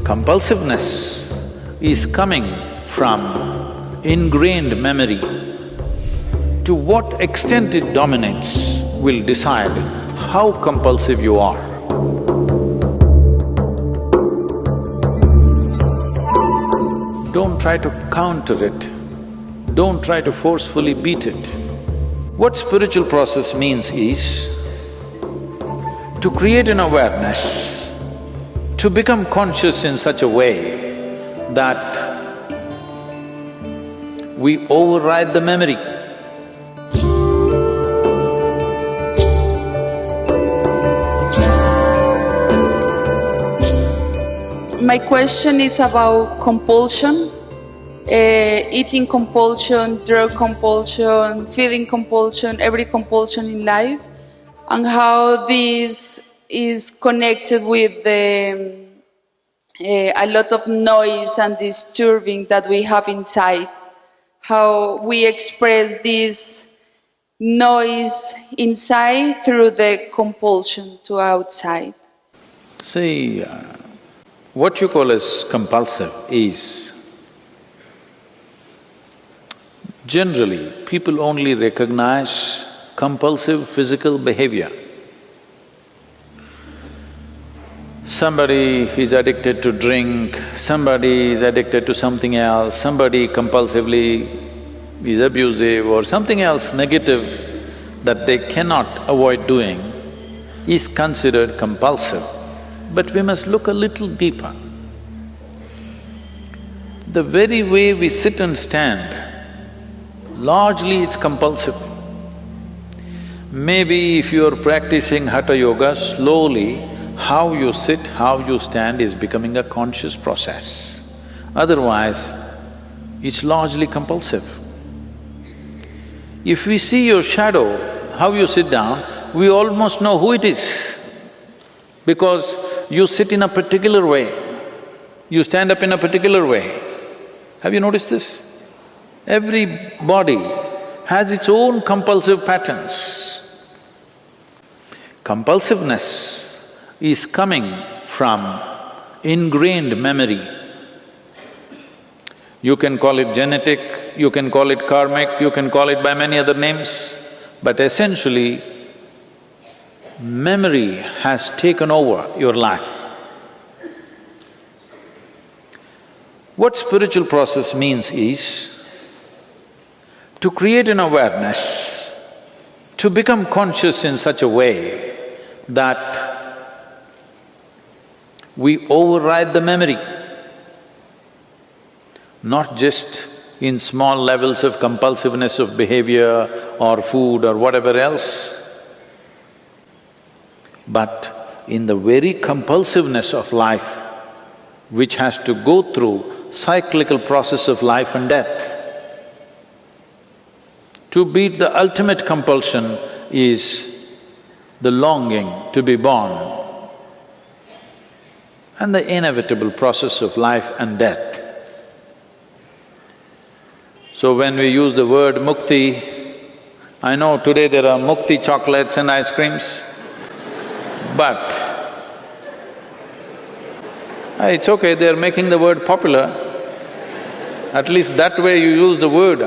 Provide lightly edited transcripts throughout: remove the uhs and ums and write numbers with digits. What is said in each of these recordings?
Compulsiveness is coming from ingrained memory. To what extent it dominates will decide how compulsive you are. Don't try to counter it, don't try to forcefully beat it. What spiritual process means is to create an awareness, to become conscious in such a way that we override the memory. My question is about compulsion, eating compulsion, drug compulsion, feeding compulsion, every compulsion in life, and how this is connected with a lot of noise and disturbing that we have inside. How we express this noise inside through the compulsion to outside. See, what you call as compulsive is, generally, people only recognize compulsive physical behavior. Somebody is addicted to drink, somebody is addicted to something else, somebody compulsively is abusive or something else negative that they cannot avoid doing is considered compulsive. But we must look a little deeper. The very way we sit and stand, largely it's compulsive. Maybe if you are practicing Hatha Yoga, slowly how you sit, how you stand is becoming a conscious process. Otherwise, it's largely compulsive. If we see your shadow, how you sit down, we almost know who it is, because you sit in a particular way, you stand up in a particular way. Have you noticed this? Every body has its own compulsive patterns. Compulsiveness is coming from ingrained memory. You can call it genetic, you can call it karmic, you can call it by many other names, but essentially, memory has taken over your life. What spiritual process means is to create an awareness, to become conscious in such a way that we override the memory, not just in small levels of compulsiveness of behavior or food or whatever else, but in the very compulsiveness of life, which has to go through cyclical process of life and death. To beat the ultimate compulsion is the longing to be born and the inevitable process of life and death. So when we use the word mukti, I know today there are mukti chocolates and ice creams, but it's okay, they're making the word popular. At least that way you use the word.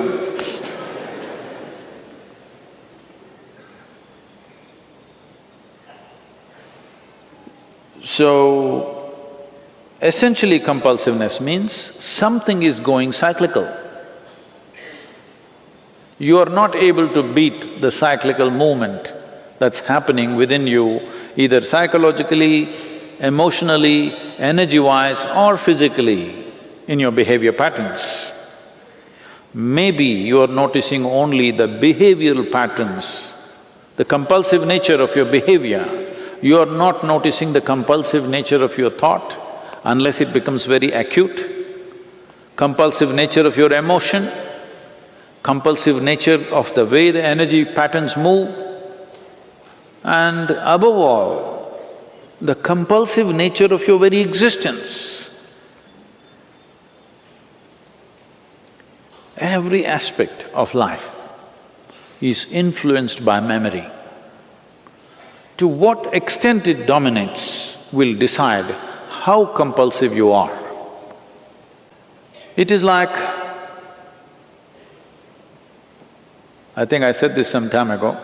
So, essentially compulsiveness means something is going cyclical. You are not able to beat the cyclical movement that's happening within you, either psychologically, emotionally, energy-wise or physically in your behavior patterns. Maybe you are noticing only the behavioral patterns, the compulsive nature of your behavior. You are not noticing the compulsive nature of your thought unless it becomes very acute, compulsive nature of your emotion, compulsive nature of the way the energy patterns move, and above all, the compulsive nature of your very existence. Every aspect of life is influenced by memory. To what extent it dominates will decide how compulsive you are. It is like… I think I said this some time ago.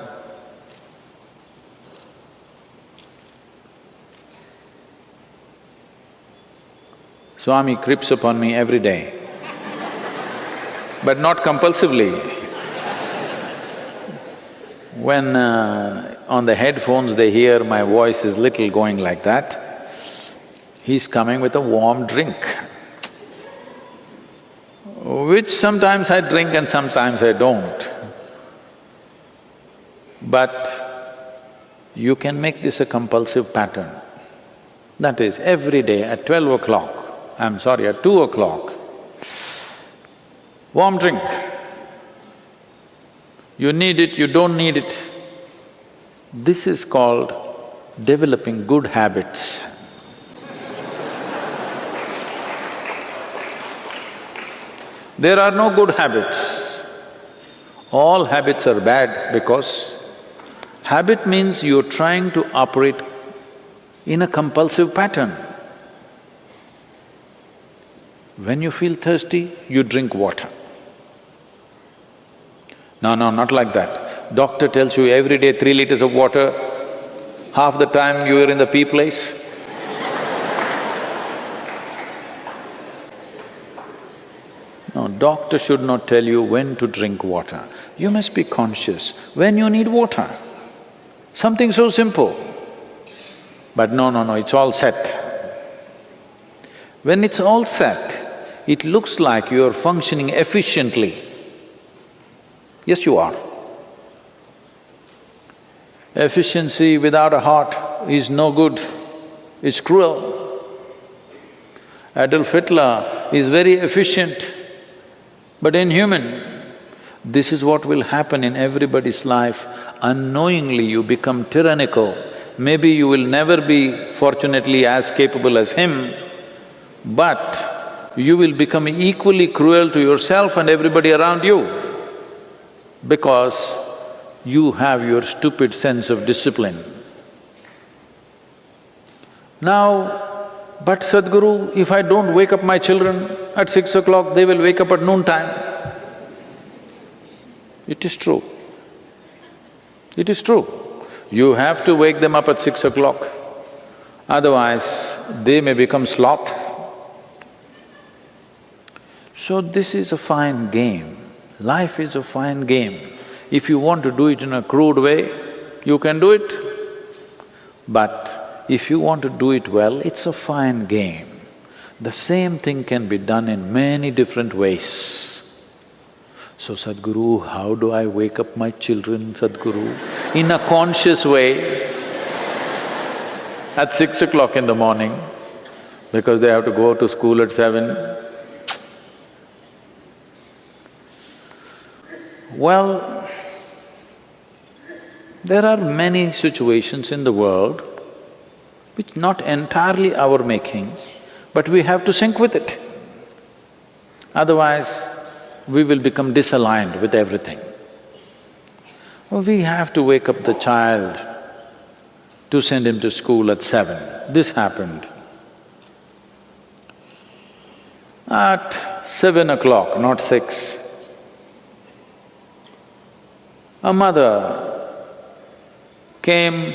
Swami creeps upon me every day, but not compulsively. When on the headphones they hear my voice is little going like that, he's coming with a warm drink, which sometimes I drink and sometimes I don't. But you can make this a compulsive pattern. That is, every day at 12 o'clock, at 2 o'clock, warm drink. You need it, you don't need it. This is called developing good habits. There are no good habits. All habits are bad because habit means you're trying to operate in a compulsive pattern. When you feel thirsty, you drink water. No, not like that. Doctor tells you every day 3 liters of water, half the time you're in the pee place. No, doctor should not tell you when to drink water. You must be conscious when you need water. Something so simple. But no, it's all set. When it's all set, it looks like you're functioning efficiently. Yes, you are. Efficiency without a heart is no good, it's cruel. Adolf Hitler is very efficient, but inhuman. This is what will happen in everybody's life. Unknowingly you become tyrannical. Maybe you will never be, fortunately, as capable as him, but you will become equally cruel to yourself and everybody around you because you have your stupid sense of discipline. Now, but Sadhguru, if I don't wake up my children at 6 o'clock, they will wake up at noontime. It is true. It is true. You have to wake them up at 6 o'clock, otherwise they may become sloth. So this is a fine game. Life is a fine game. If you want to do it in a crude way, you can do it. But if you want to do it well, it's a fine game. The same thing can be done in many different ways. So, Sadhguru, how do I wake up my children, Sadhguru? In a conscious way, at 6 o'clock in the morning, because they have to go to school at 7. Well, there are many situations in the world which not entirely our making, but we have to sync with it. Otherwise, we will become disaligned with everything. We have to wake up the child to send him to school at 7. This happened. At 7 o'clock, not 6, a mother came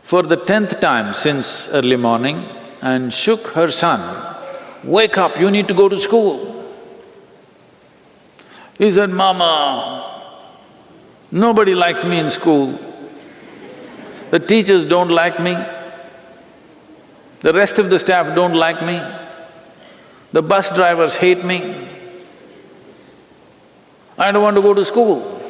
for the 10th time since early morning and shook her son, "Wake up, you need to go to school." He said, "Mama, nobody likes me in school. The teachers don't like me. The rest of the staff don't like me. The bus drivers hate me. I don't want to go to school."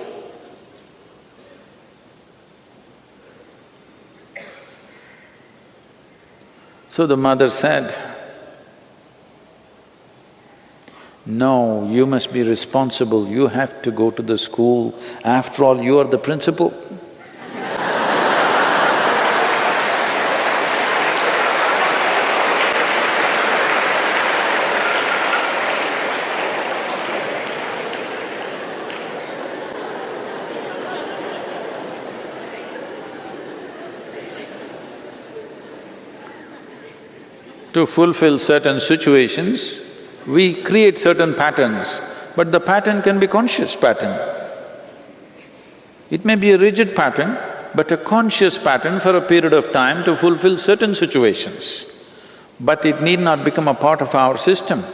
So the mother said, "No, you must be responsible, you have to go to the school. After all, you are the principal." to fulfill certain situations, we create certain patterns, but the pattern can be conscious pattern. It may be a rigid pattern, but a conscious pattern for a period of time to fulfill certain situations. But it need not become a part of our system.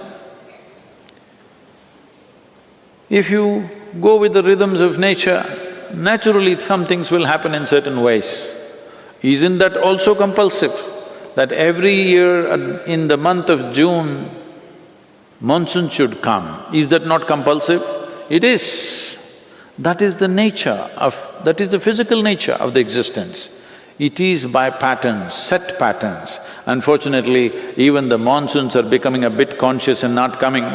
If you go with the rhythms of nature, naturally some things will happen in certain ways. Isn't that also compulsive? That every year in the month of June, monsoon should come. Is that not compulsive? It is. That is the nature that is the physical nature of the existence. It is by patterns, set patterns. Unfortunately, even the monsoons are becoming a bit conscious and not coming.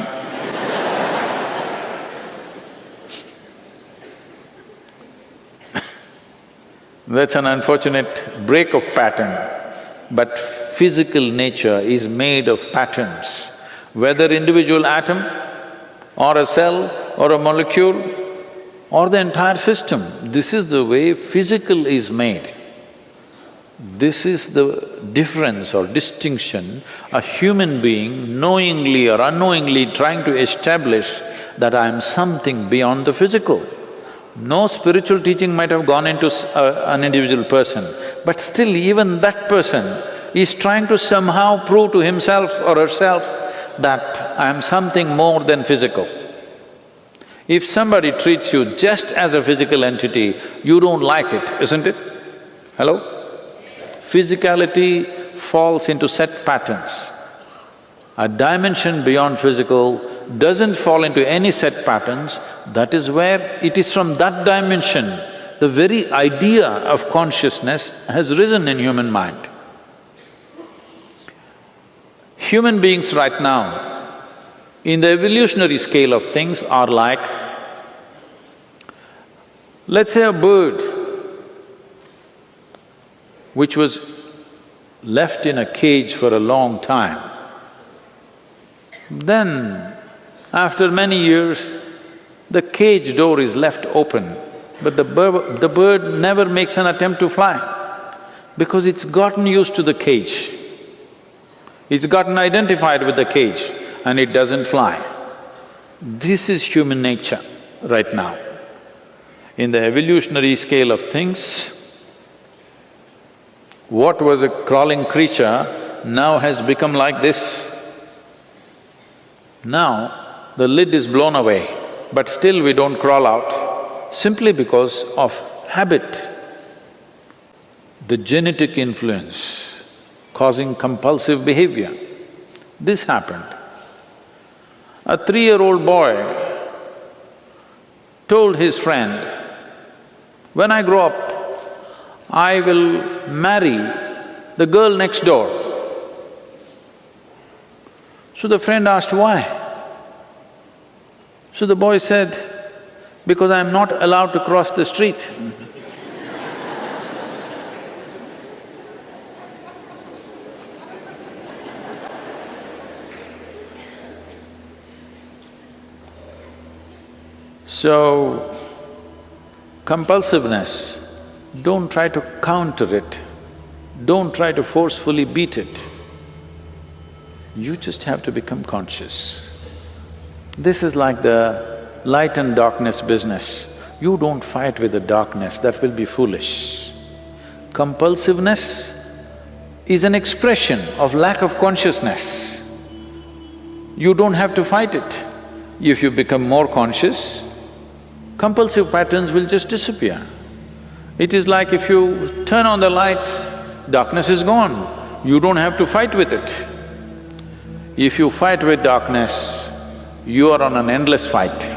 That's an unfortunate break of pattern. But physical nature is made of patterns. Whether individual atom or a cell or a molecule or the entire system, this is the way physical is made. This is the difference or distinction a human being knowingly or unknowingly trying to establish that I am something beyond the physical. No spiritual teaching might have gone into an individual person, but still even that person is trying to somehow prove to himself or herself that I am something more than physical. If somebody treats you just as a physical entity, you don't like it, isn't it? Hello? Physicality falls into set patterns. A dimension beyond physical doesn't fall into any set patterns. That is where it is from that dimension the very idea of consciousness has risen in human mind. Human beings right now, in the evolutionary scale of things, are like, let's say a bird which was left in a cage for a long time. Then, after many years, the cage door is left open, but the bird never makes an attempt to fly because it's gotten used to the cage. It's gotten identified with the cage and it doesn't fly. This is human nature right now. In the evolutionary scale of things, what was a crawling creature now has become like this. Now, the lid is blown away, but still we don't crawl out, simply because of habit. The genetic influence causing compulsive behavior. This happened. A 3-year-old boy told his friend, "When I grow up, I will marry the girl next door." So the friend asked, "Why?" So the boy said, "Because I am not allowed to cross the street." So, compulsiveness, don't try to counter it, don't try to forcefully beat it. You just have to become conscious. This is like the light and darkness business. You don't fight with the darkness, that will be foolish. Compulsiveness is an expression of lack of consciousness. You don't have to fight it. If you become more conscious, compulsive patterns will just disappear. It is like if you turn on the lights, darkness is gone. You don't have to fight with it. If you fight with darkness, you are on an endless fight.